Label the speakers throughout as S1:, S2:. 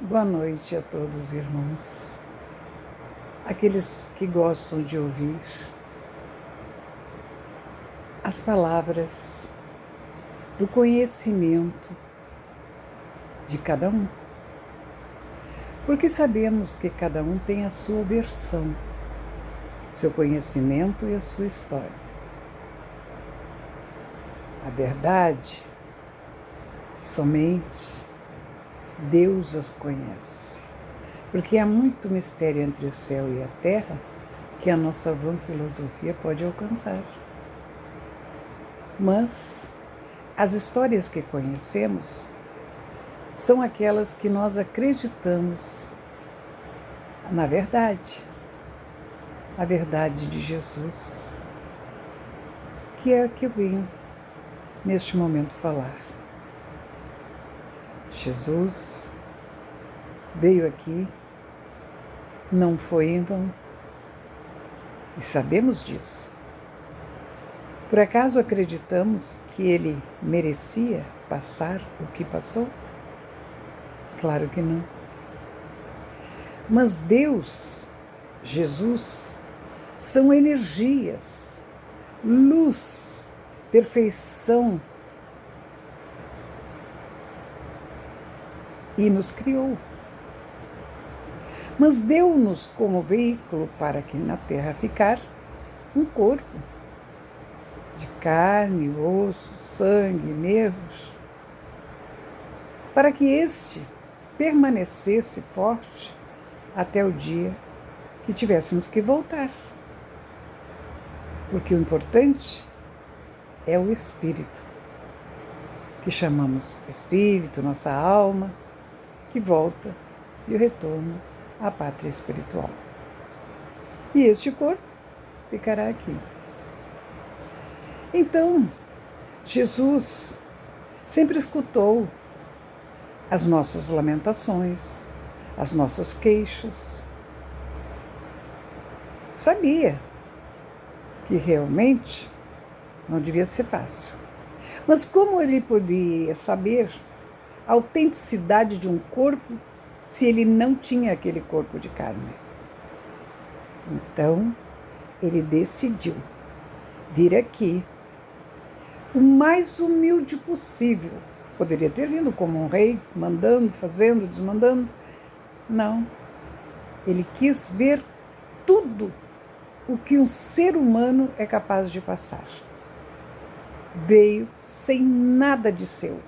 S1: Boa noite a todos, irmãos, aqueles que gostam de ouvir as palavras do conhecimento de cada um, porque sabemos que cada um tem a sua versão, seu conhecimento e a sua história. A verdade, somente Deus as conhece, porque há muito mistério entre o céu e a terra que a nossa vã filosofia pode alcançar. Mas as histórias que conhecemos são aquelas que nós acreditamos na verdade, a verdade de Jesus, que é a que eu venho neste momento falar. Jesus veio aqui, não foi em vão, e sabemos disso. Por acaso acreditamos que ele merecia passar o que passou? Claro que não. Mas Deus, Jesus, são energias, luz, perfeição, e nos criou. Mas deu-nos como veículo para aqui na terra ficar um corpo de carne, osso, sangue, nervos, para que este permanecesse forte até o dia que tivéssemos que voltar. Porque o importante é o espírito, que chamamos espírito, nossa alma, que volta e o retorno à pátria espiritual. E este corpo ficará aqui. Então, Jesus sempre escutou as nossas lamentações, as nossas queixas. Sabia que realmente não devia ser fácil. Mas como ele poderia saber a autenticidade de um corpo se ele não tinha aquele corpo de carne? Então, ele decidiu vir aqui o mais humilde possível. Poderia ter vindo como um rei, mandando, fazendo, desmandando. Não. Ele quis ver tudo o que um ser humano é capaz de passar. Veio sem nada de seu.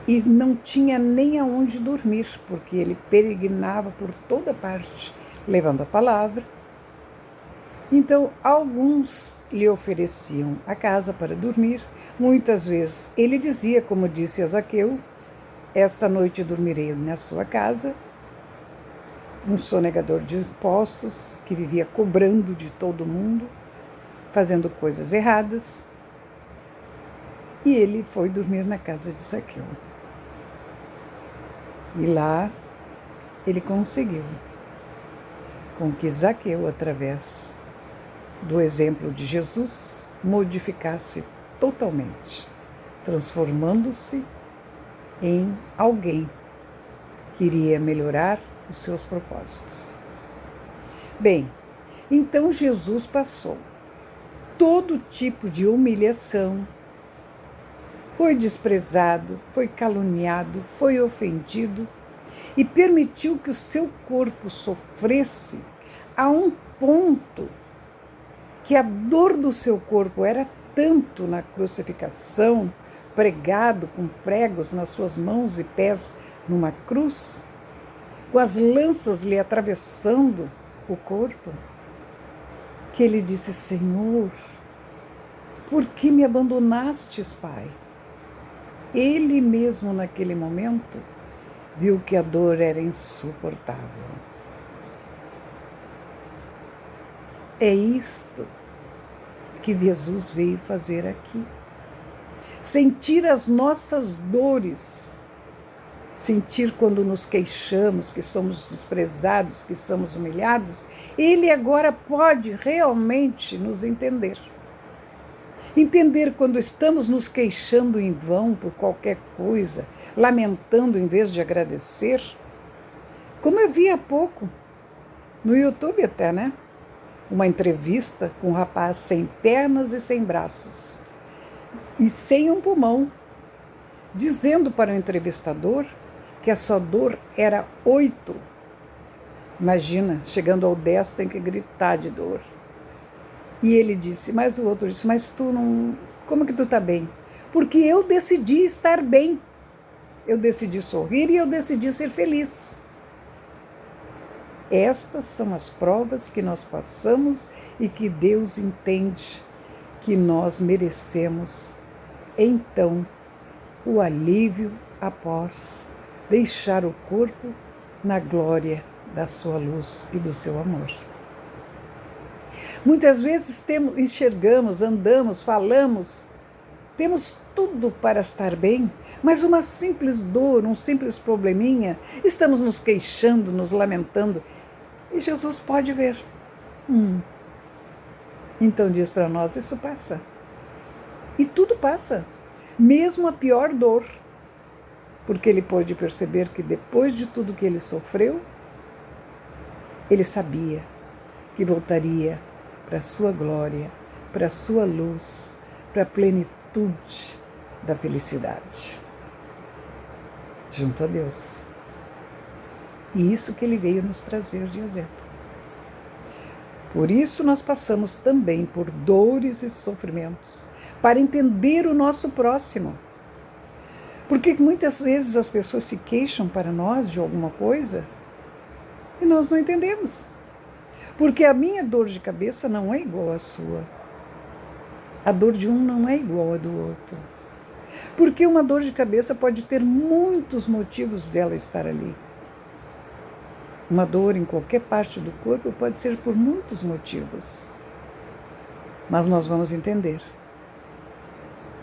S1: E não tinha nem aonde dormir, porque ele peregrinava por toda parte, levando a palavra. Então, alguns lhe ofereciam a casa para dormir. Muitas vezes ele dizia, como disse a Zaqueu, esta noite dormirei na sua casa. Um sonegador de impostos que vivia cobrando de todo mundo, fazendo coisas erradas. E ele foi dormir na casa de Zaqueu. E lá ele conseguiu com que Zaqueu, através do exemplo de Jesus, modificasse totalmente, transformando-se em alguém que iria melhorar os seus propósitos. Bem, então Jesus passou todo tipo de humilhação, foi desprezado, foi caluniado, foi ofendido e permitiu que o seu corpo sofresse a um ponto que a dor do seu corpo era tanto na crucificação, pregado com pregos nas suas mãos e pés numa cruz, com as lanças lhe atravessando o corpo, que ele disse: Senhor, por que me abandonastes, Pai? Ele mesmo, naquele momento, viu que a dor era insuportável. É isto que Jesus veio fazer aqui. Sentir as nossas dores. Sentir quando nos queixamos, que somos desprezados, que somos humilhados. Ele agora pode realmente nos entender. Entender quando estamos nos queixando em vão por qualquer coisa, lamentando em vez de agradecer. Como eu vi há pouco, no YouTube até, né? Uma entrevista com um rapaz sem pernas e sem braços, e sem um pulmão, dizendo para o entrevistador que a sua dor era 8. Imagina, chegando ao 10 tem que gritar de dor. E ele disse, mas o outro disse, mas tu não... Como que tu tá bem? Porque eu decidi estar bem. Eu decidi sorrir e eu decidi ser feliz. Estas são as provas que nós passamos e que Deus entende que nós merecemos. Então, o alívio após deixar o corpo na glória da sua luz e do seu amor. Muitas vezes enxergamos, andamos, falamos, temos tudo para estar bem, mas uma simples dor, um simples probleminha, estamos nos queixando, nos lamentando, e Jesus pode ver. Então diz para nós, isso passa. E tudo passa, mesmo a pior dor, porque ele pôde perceber que depois de tudo que ele sofreu, ele sabia que voltaria para a sua glória, para a sua luz, para a plenitude da felicidade, junto a Deus. E isso que ele veio nos trazer de exemplo. Por isso nós passamos também por dores e sofrimentos, para entender o nosso próximo. Porque muitas vezes as pessoas se queixam para nós de alguma coisa e nós não entendemos. Porque a minha dor de cabeça não é igual à sua. A dor de um não é igual à do outro. Porque uma dor de cabeça pode ter muitos motivos dela estar ali. Uma dor em qualquer parte do corpo pode ser por muitos motivos. Mas nós vamos entender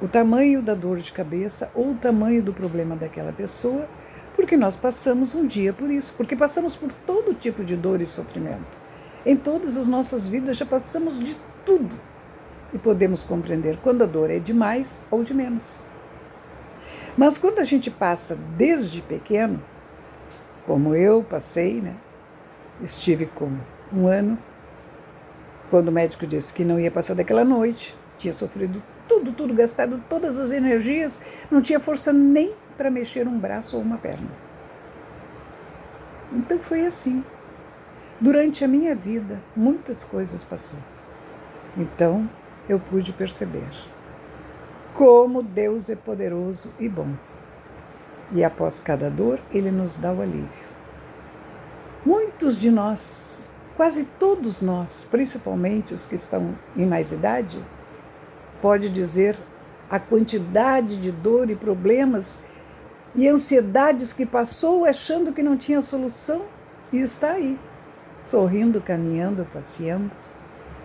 S1: o tamanho da dor de cabeça ou o tamanho do problema daquela pessoa, porque nós passamos um dia por isso, porque passamos por todo tipo de dor e sofrimento. Em todas as nossas vidas já passamos de tudo e podemos compreender quando a dor é de mais ou de menos. Mas quando a gente passa desde pequeno, como eu passei, né? Estive com 1 ano, quando o médico disse que não ia passar daquela noite, tinha sofrido tudo, gastado todas as energias, não tinha força nem para mexer um braço ou uma perna. Então foi assim. Durante a minha vida, muitas coisas passaram. Então, eu pude perceber como Deus é poderoso e bom. E após cada dor, Ele nos dá o alívio. Muitos de nós, quase todos nós, principalmente os que estão em mais idade, pode dizer a quantidade de dor e problemas e ansiedades que passou achando que não tinha solução e está aí. Sorrindo, caminhando, passeando,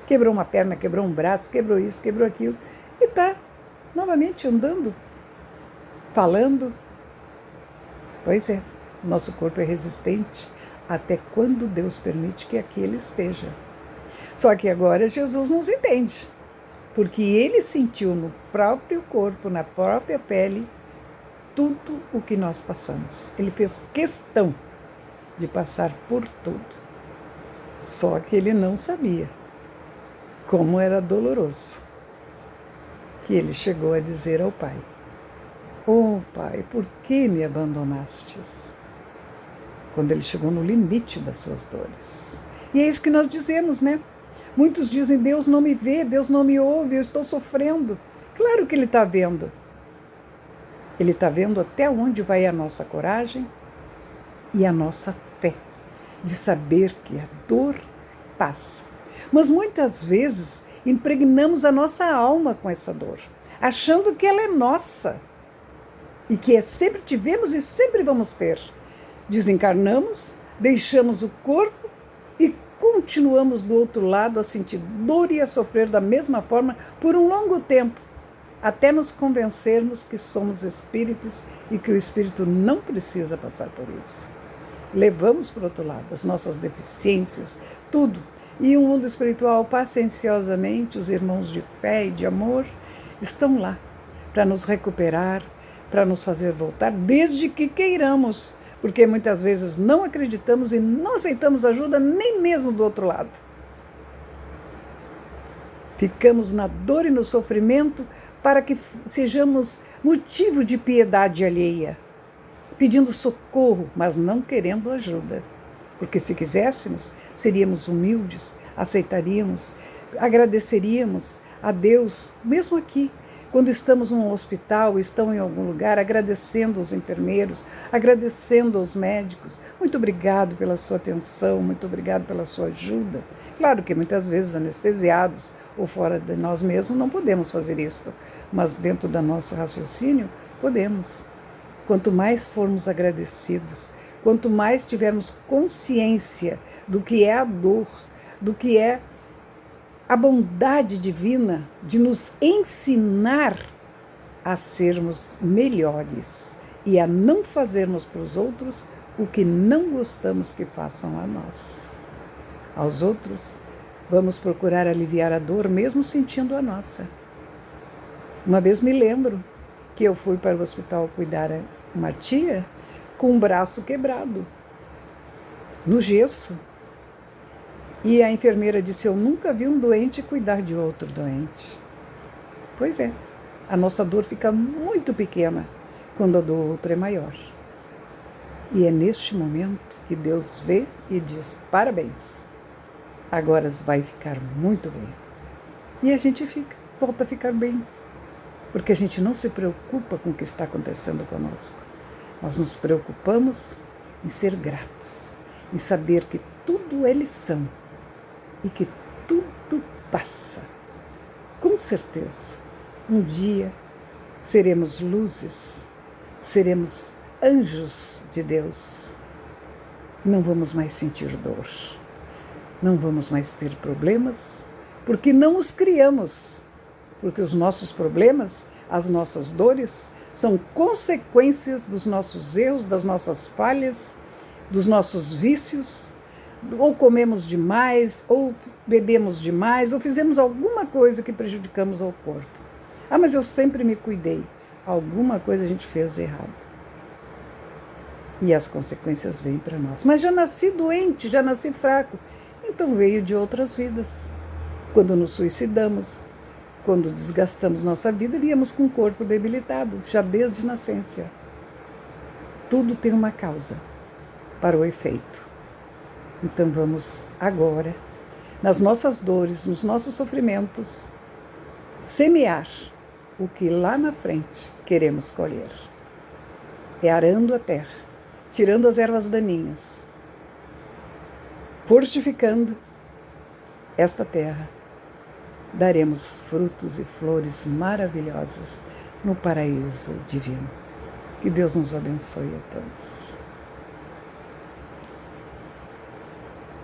S1: quebrou uma perna, quebrou um braço, quebrou isso, quebrou aquilo, e está novamente andando, falando. Pois é, nosso corpo é resistente até quando Deus permite que aqui ele esteja. Só que agora Jesus nos entende, porque ele sentiu no próprio corpo, na própria pele, tudo o que nós passamos. Ele fez questão de passar por tudo. Só que ele não sabia como era doloroso, que ele chegou a dizer ao Pai: "Oh, Pai, por que me abandonastes?" Quando ele chegou no limite das suas dores. E é isso que nós dizemos, né? Muitos dizem, Deus não me vê, Deus não me ouve, eu estou sofrendo. Claro que Ele está vendo. Ele está vendo até onde vai a nossa coragem e a nossa fé de saber que a dor passa. Mas muitas vezes impregnamos a nossa alma com essa dor, achando que ela é nossa e que sempre tivemos e sempre vamos ter. Desencarnamos, deixamos o corpo e continuamos do outro lado a sentir dor e a sofrer da mesma forma por um longo tempo, até nos convencermos que somos espíritos e que o espírito não precisa passar por isso. Levamos para o outro lado as nossas deficiências, tudo. E o mundo espiritual, pacienciosamente, os irmãos de fé e de amor, estão lá para nos recuperar, para nos fazer voltar, desde que queiramos, porque muitas vezes não acreditamos e não aceitamos ajuda nem mesmo do outro lado. Ficamos na dor e no sofrimento para que sejamos motivo de piedade alheia, pedindo socorro, mas não querendo ajuda. Porque se quiséssemos, seríamos humildes, aceitaríamos, agradeceríamos a Deus, mesmo aqui, quando estamos num hospital, estão em algum lugar, agradecendo aos enfermeiros, agradecendo aos médicos. Muito obrigado pela sua atenção, muito obrigado pela sua ajuda. Claro que muitas vezes anestesiados ou fora de nós mesmos não podemos fazer isto, mas dentro do nosso raciocínio podemos. Quanto mais formos agradecidos, quanto mais tivermos consciência do que é a dor, do que é a bondade divina de nos ensinar a sermos melhores e a não fazermos para os outros o que não gostamos que façam a nós. Aos outros, vamos procurar aliviar a dor mesmo sentindo a nossa. Uma vez me lembro que eu fui para o hospital cuidar uma tia com um braço quebrado, no gesso. E a enfermeira disse, eu nunca vi um doente cuidar de outro doente. Pois é, a nossa dor fica muito pequena quando a do outro é maior. E é neste momento que Deus vê e diz, parabéns, agora vai ficar muito bem. E a gente volta a ficar bem, porque a gente não se preocupa com o que está acontecendo conosco. Nós nos preocupamos em ser gratos, em saber que tudo é lição e que tudo passa. Com certeza, um dia seremos luzes, seremos anjos de Deus. Não vamos mais sentir dor, não vamos mais ter problemas, porque não os criamos, porque os nossos problemas, as nossas dores, são consequências dos nossos erros, das nossas falhas, dos nossos vícios, ou comemos demais, ou bebemos demais, ou fizemos alguma coisa que prejudicamos ao corpo. Ah, mas eu sempre me cuidei. Alguma coisa a gente fez errado. E as consequências vêm para nós. Mas já nasci doente, já nasci fraco. Então veio de outras vidas. Quando nos suicidamos, quando desgastamos nossa vida, viemos com o corpo debilitado, já desde nascença. Tudo tem uma causa para o efeito. Então vamos agora, nas nossas dores, nos nossos sofrimentos, semear o que lá na frente queremos colher. É arando a terra, tirando as ervas daninhas, fortificando esta terra. Daremos frutos e flores maravilhosas no paraíso divino. Que Deus nos abençoe a todos.